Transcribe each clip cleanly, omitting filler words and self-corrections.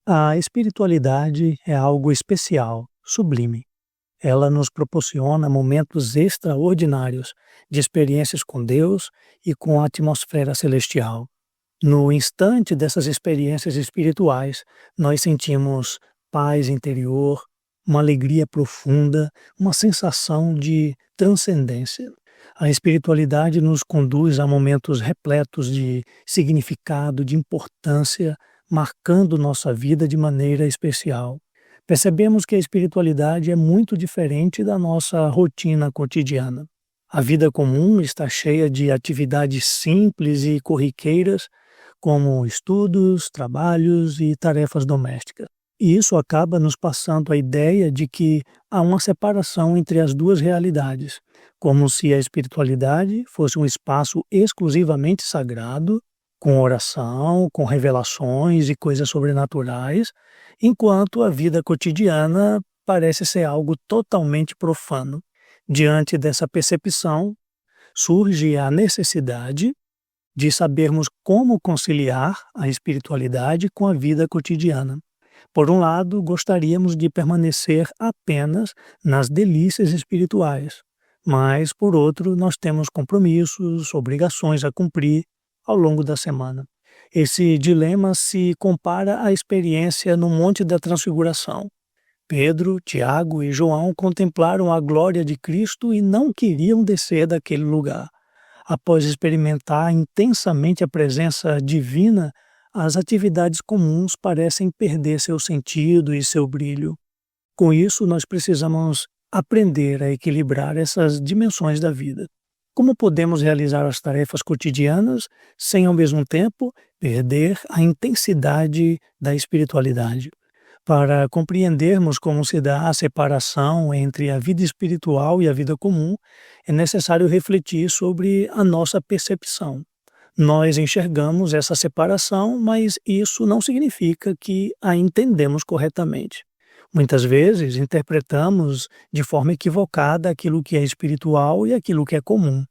A espiritualidade é algo especial, sublime. Ela nos proporciona momentos extraordinários de experiências com Deus e com a atmosfera celestial. No instante dessas experiências espirituais, nós sentimos paz interior, uma alegria profunda, uma sensação de transcendência. A espiritualidade nos conduz a momentos repletos de significado, de importância, marcando nossa vida de maneira especial. Percebemos que a espiritualidade é muito diferente da nossa rotina cotidiana. A vida comum está cheia de atividades simples e corriqueiras, como estudos, trabalhos e tarefas domésticas. E isso acaba nos passando a ideia de que há uma separação entre as duas realidades, como se a espiritualidade fosse um espaço exclusivamente sagrado, com oração, com revelações e coisas sobrenaturais, enquanto a vida cotidiana parece ser algo totalmente profano. Diante dessa percepção, surge a necessidade de sabermos como conciliar a espiritualidade com a vida cotidiana. Por um lado, gostaríamos de permanecer apenas nas delícias espirituais, mas, por outro, nós temos compromissos, obrigações a cumprir ao longo da semana. Esse dilema se compara à experiência no Monte da Transfiguração. Pedro, Tiago e João contemplaram a glória de Cristo e não queriam descer daquele lugar. Após experimentar intensamente a presença divina, as atividades comuns parecem perder seu sentido e seu brilho. Com isso, nós precisamos aprender a equilibrar essas dimensões da vida. Como podemos realizar as tarefas cotidianas sem, ao mesmo tempo, perder a intensidade da espiritualidade? Para compreendermos como se dá a separação entre a vida espiritual e a vida comum, é necessário refletir sobre a nossa percepção. Nós enxergamos essa separação, mas isso não significa que a entendemos corretamente. Muitas vezes interpretamos de forma equivocada aquilo que é espiritual e aquilo que é comum.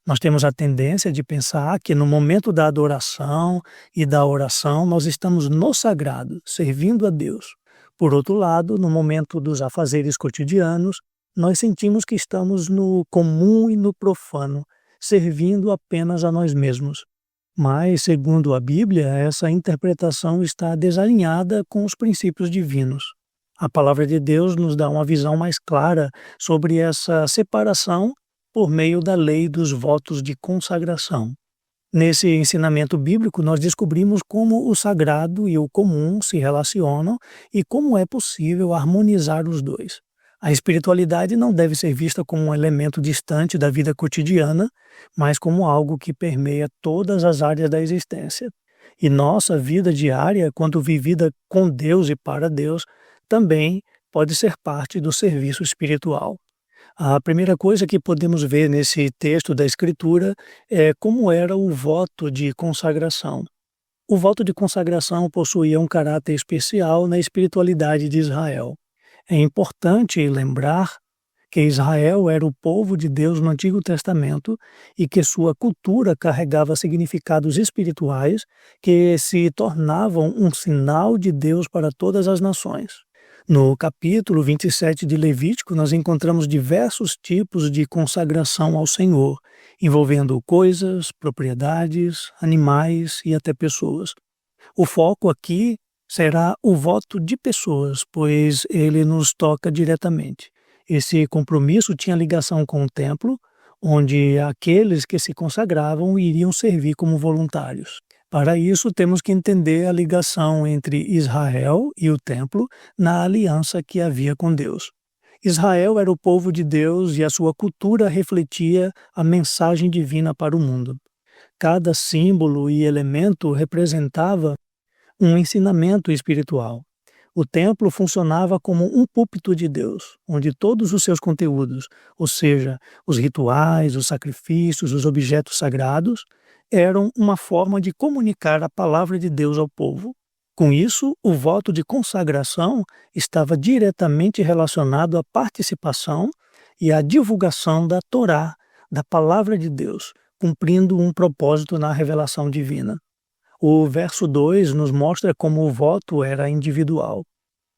Nós temos a tendência de pensar que no momento da adoração e da oração nós estamos no sagrado, servindo a Deus. Por outro lado, no momento dos afazeres cotidianos, nós sentimos que estamos no comum e no profano, servindo apenas a nós mesmos. Mas, segundo a Bíblia, essa interpretação está desalinhada com os princípios divinos. A palavra de Deus nos dá uma visão mais clara sobre essa separação por meio da lei dos votos de consagração. Nesse ensinamento bíblico, nós descobrimos como o sagrado e o comum se relacionam e como é possível harmonizar os dois. A espiritualidade não deve ser vista como um elemento distante da vida cotidiana, mas como algo que permeia todas as áreas da existência. E nossa vida diária, quando vivida com Deus e para Deus, também pode ser parte do serviço espiritual. A primeira coisa que podemos ver nesse texto da Escritura é como era o voto de consagração. O voto de consagração possuía um caráter especial na espiritualidade de Israel. É importante lembrar que Israel era o povo de Deus no Antigo Testamento e que sua cultura carregava significados espirituais que se tornavam um sinal de Deus para todas as nações. No capítulo 27 de Levítico, nós encontramos diversos tipos de consagração ao Senhor, envolvendo coisas, propriedades, animais e até pessoas. O foco aqui será o voto de pessoas, pois ele nos toca diretamente. Esse compromisso tinha ligação com o templo, onde aqueles que se consagravam iriam servir como voluntários. Para isso, temos que entender a ligação entre Israel e o templo na aliança que havia com Deus. Israel era o povo de Deus e a sua cultura refletia a mensagem divina para o mundo. Cada símbolo e elemento representava um ensinamento espiritual. O templo funcionava como um púlpito de Deus, onde todos os seus conteúdos, ou seja, os rituais, os sacrifícios, os objetos sagrados, eram uma forma de comunicar a palavra de Deus ao povo. Com isso, o voto de consagração estava diretamente relacionado à participação e à divulgação da Torá, da palavra de Deus, cumprindo um propósito na revelação divina. O verso 2 nos mostra como o voto era individual.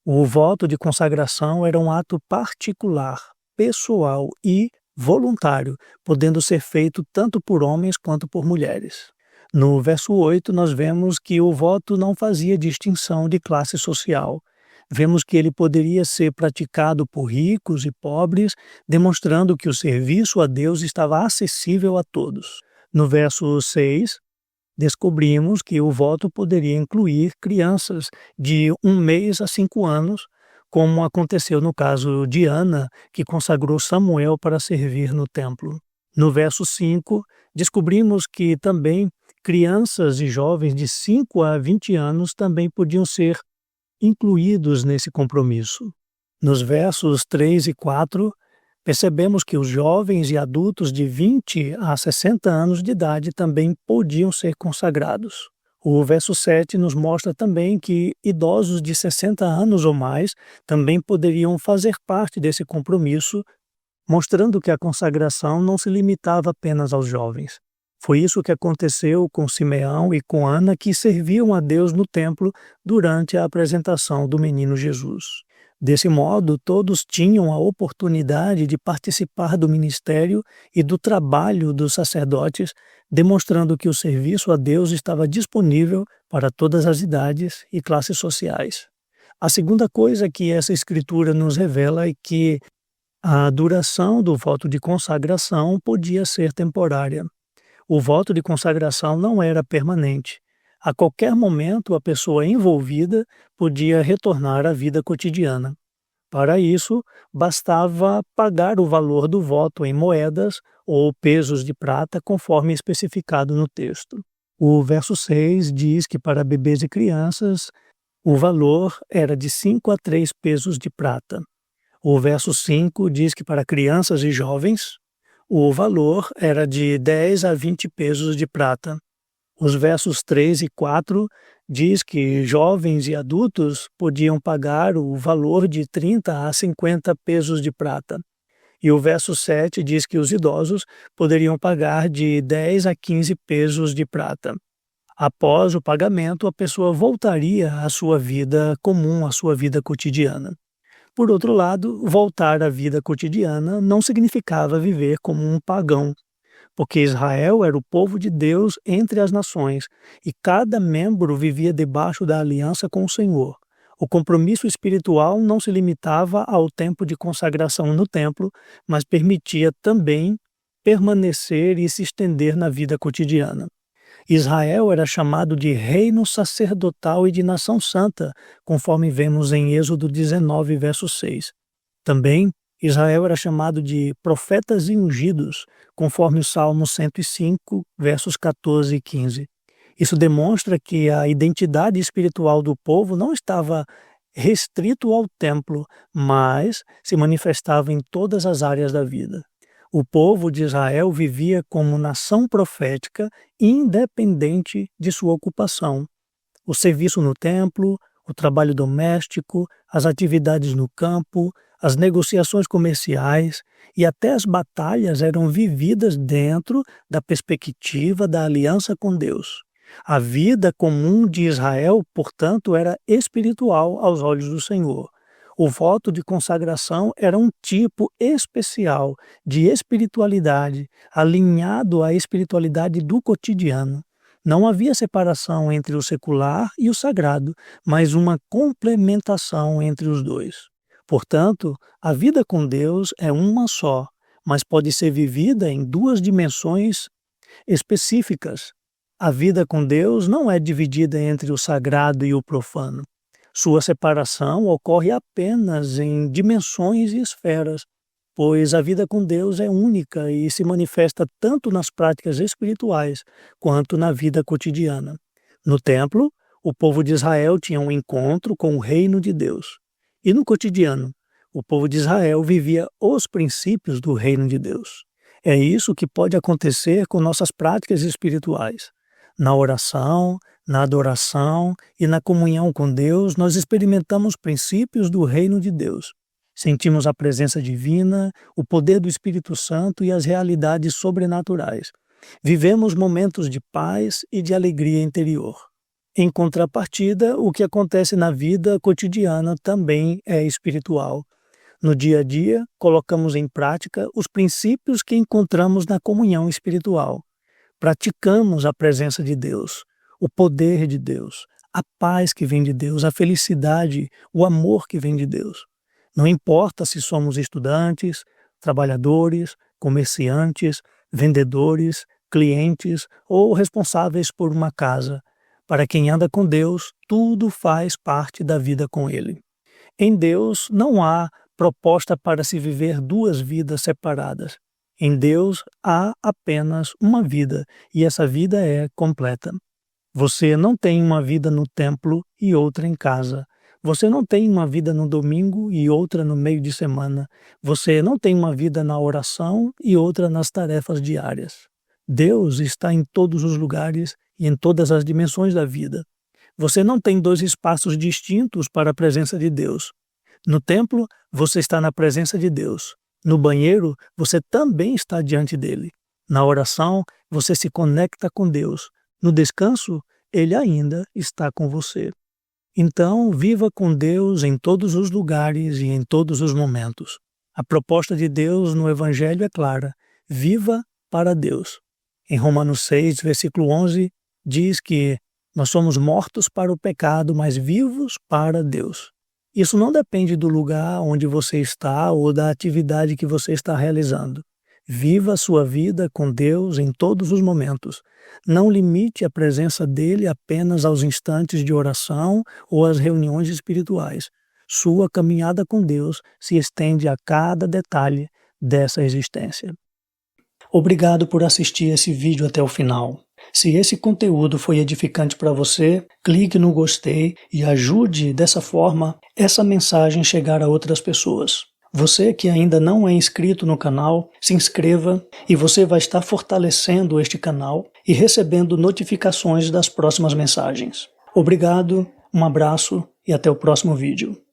O voto de consagração era um ato particular, pessoal e voluntário, podendo ser feito tanto por homens quanto por mulheres. No verso 8, nós vemos que o voto não fazia distinção de classe social. Vemos que ele poderia ser praticado por ricos e pobres, demonstrando que o serviço a Deus estava acessível a todos. No verso 6, descobrimos que o voto poderia incluir crianças de 1 mês a 5 anos, como aconteceu no caso de Ana, que consagrou Samuel para servir no templo. No verso 5, descobrimos que também crianças e jovens de 5 a 20 anos também podiam ser incluídos nesse compromisso. Nos versos 3 e 4, percebemos que os jovens e adultos de 20 a 60 anos de idade também podiam ser consagrados. O verso 7 nos mostra também que idosos de 60 anos ou mais também poderiam fazer parte desse compromisso, mostrando que a consagração não se limitava apenas aos jovens. Foi isso que aconteceu com Simeão e com Ana, que serviam a Deus no templo durante a apresentação do menino Jesus. Desse modo, todos tinham a oportunidade de participar do ministério e do trabalho dos sacerdotes, demonstrando que o serviço a Deus estava disponível para todas as idades e classes sociais. A segunda coisa que essa escritura nos revela é que a duração do voto de consagração podia ser temporária. O voto de consagração não era permanente. A qualquer momento, a pessoa envolvida podia retornar à vida cotidiana. Para isso, bastava pagar o valor do voto em moedas ou pesos de prata, conforme especificado no texto. O verso 6 diz que para bebês e crianças, o valor era de 5 a 3 pesos de prata. O verso 5 diz que para crianças e jovens, o valor era de 10 a 20 pesos de prata. Os versos 3 e 4 diz que jovens e adultos podiam pagar o valor de 30 a 50 pesos de prata. E o verso 7 diz que os idosos poderiam pagar de 10 a 15 pesos de prata. Após o pagamento, a pessoa voltaria à sua vida comum, à sua vida cotidiana. Por outro lado, voltar à vida cotidiana não significava viver como um pagão, porque Israel era o povo de Deus entre as nações e cada membro vivia debaixo da aliança com o Senhor. O compromisso espiritual não se limitava ao tempo de consagração no templo, mas permitia também permanecer e se estender na vida cotidiana. Israel era chamado de reino sacerdotal e de nação santa, conforme vemos em Êxodo 19, verso 6. Também, Israel era chamado de profetas e ungidos, conforme o Salmo 105, versos 14 e 15. Isso demonstra que a identidade espiritual do povo não estava restrito ao templo, mas se manifestava em todas as áreas da vida. O povo de Israel vivia como nação profética, independente de sua ocupação. O serviço no templo, o trabalho doméstico, as atividades no campo, as negociações comerciais e até as batalhas eram vividas dentro da perspectiva da aliança com Deus. A vida comum de Israel, portanto, era espiritual aos olhos do Senhor. O voto de consagração era um tipo especial de espiritualidade, alinhado à espiritualidade do cotidiano. Não havia separação entre o secular e o sagrado, mas uma complementação entre os dois. Portanto, a vida com Deus é uma só, mas pode ser vivida em duas dimensões específicas. A vida com Deus não é dividida entre o sagrado e o profano. Sua separação ocorre apenas em dimensões e esferas, pois a vida com Deus é única e se manifesta tanto nas práticas espirituais quanto na vida cotidiana. No templo, o povo de Israel tinha um encontro com o reino de Deus. E no cotidiano, o povo de Israel vivia os princípios do reino de Deus. É isso que pode acontecer com nossas práticas espirituais. Na oração, na adoração e na comunhão com Deus, nós experimentamos princípios do reino de Deus. Sentimos a presença divina, o poder do Espírito Santo e as realidades sobrenaturais. Vivemos momentos de paz e de alegria interior. Em contrapartida, o que acontece na vida cotidiana também é espiritual. No dia a dia, colocamos em prática os princípios que encontramos na comunhão espiritual. Praticamos a presença de Deus, o poder de Deus, a paz que vem de Deus, a felicidade, o amor que vem de Deus. Não importa se somos estudantes, trabalhadores, comerciantes, vendedores, clientes ou responsáveis por uma casa. Para quem anda com Deus, tudo faz parte da vida com Ele. Em Deus não há proposta para se viver duas vidas separadas. Em Deus há apenas uma vida e essa vida é completa. Você não tem uma vida no templo e outra em casa. Você não tem uma vida no domingo e outra no meio de semana. Você não tem uma vida na oração e outra nas tarefas diárias. Deus está em todos os lugares e em todas as dimensões da vida. Você não tem dois espaços distintos para a presença de Deus. No templo, você está na presença de Deus. No banheiro, você também está diante dele. Na oração, você se conecta com Deus. No descanso, ele ainda está com você. Então, viva com Deus em todos os lugares e em todos os momentos. A proposta de Deus no Evangelho é clara: viva para Deus. Em Romanos 6, versículo 11, diz que nós somos mortos para o pecado, mas vivos para Deus. Isso não depende do lugar onde você está ou da atividade que você está realizando. Viva a sua vida com Deus em todos os momentos. Não limite a presença dele apenas aos instantes de oração ou às reuniões espirituais. Sua caminhada com Deus se estende a cada detalhe dessa existência. Obrigado por assistir esse vídeo até o final. Se esse conteúdo foi edificante para você, clique no gostei e ajude dessa forma essa mensagem chegar a outras pessoas. Você que ainda não é inscrito no canal, se inscreva e você vai estar fortalecendo este canal e recebendo notificações das próximas mensagens. Obrigado, um abraço e até o próximo vídeo.